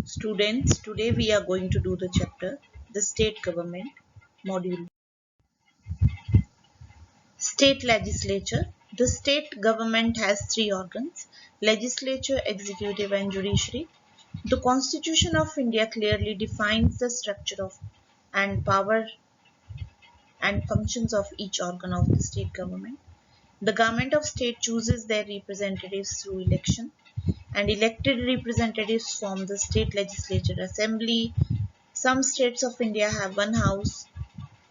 Students, today we are going to do the chapter The State Government Module. State Legislature. The state government has three organs: legislature, executive and judiciary. The Constitution of India clearly defines the structure of and power and functions of each organ of the state government. The government of state chooses their representatives through election, and elected representatives form the state legislature assembly. Some states of India have one house,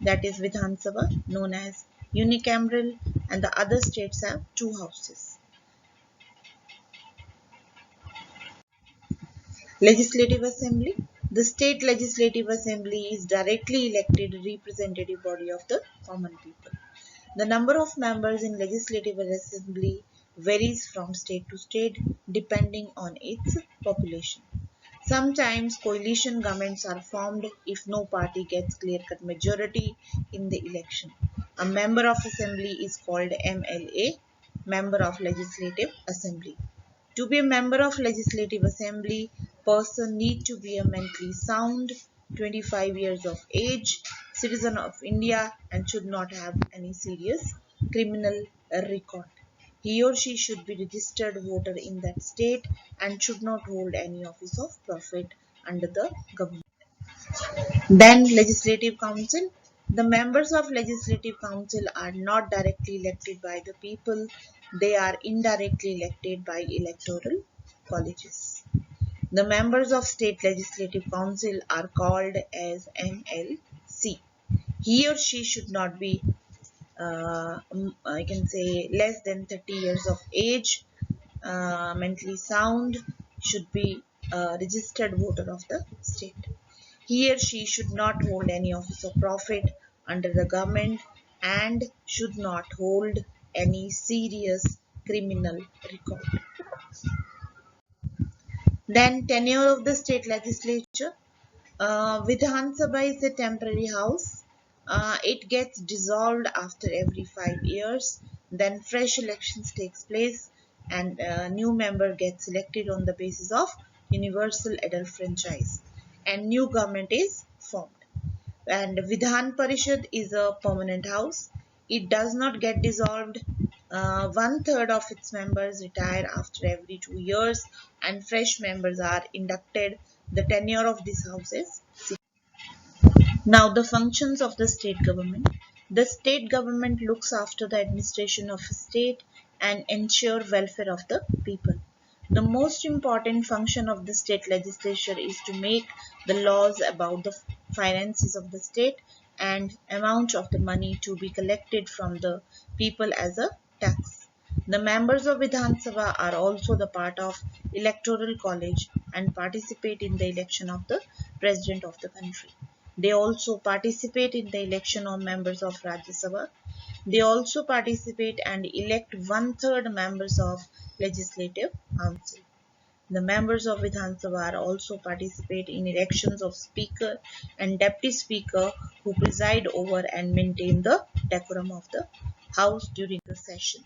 that is Vidhan Sabha, known as unicameral, and the other states have two houses. Legislative Assembly. The state legislative assembly is directly elected representative body of the common people. The number of members in legislative assembly varies from state to state depending on its population. Sometimes coalition governments are formed if no party gets clear-cut majority in the election. A member of assembly is called MLA, member of legislative assembly. To be a member of legislative assembly, person need to be a mentally sound, 25 years of age, citizen of India, and should not have any serious criminal record. He or she should be registered voter in that state and should not hold any office of profit under the government. Then Legislative Council. The members of Legislative Council are not directly elected by the people. They are indirectly elected by electoral colleges. The members of State Legislative Council are called as MLC. He or she should not be I can say less than 30 years of age, mentally sound, should be a registered voter of the state. He or she should not hold any office of profit under the government and should not hold any serious criminal record. Then tenure of the state legislature. Vidhan Sabha is a temporary house. It gets dissolved after every 5 years. Then fresh elections takes place and a new member gets elected on the basis of universal adult franchise. And new government is formed. And Vidhan Parishad is a permanent house. It does not get dissolved. 1/3 of its members retire after every 2 years and fresh members are inducted. The tenure of this house is 6. Now the functions of the state government. The state government looks after the administration of a state and ensure welfare of the people. The most important function of the state legislature is to make the laws about the finances of the state and amount of the money to be collected from the people as a tax. The members of Vidhan Sabha are also the part of electoral college and participate in the election of the president of the country. They also participate in the election of members of Rajya Sabha. They also participate and elect 1/3 members of Legislative Council. The members of Vidhan Sabha also participate in elections of Speaker and Deputy Speaker who preside over and maintain the decorum of the House during the session.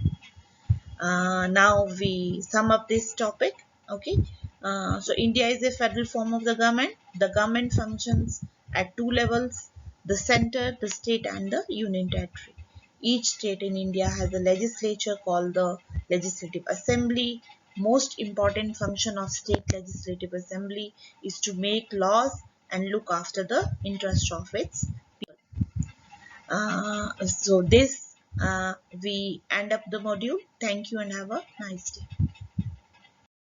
Now we sum up this topic. Okay. So India is a federal form of the government. The government functions at two levels: the center, the state, and the union territory. Each state in India has a legislature called the Legislative Assembly. Most important function of state legislative assembly is to make laws and look after the interest of its people. So this we end up the module. Thank you and have a nice day.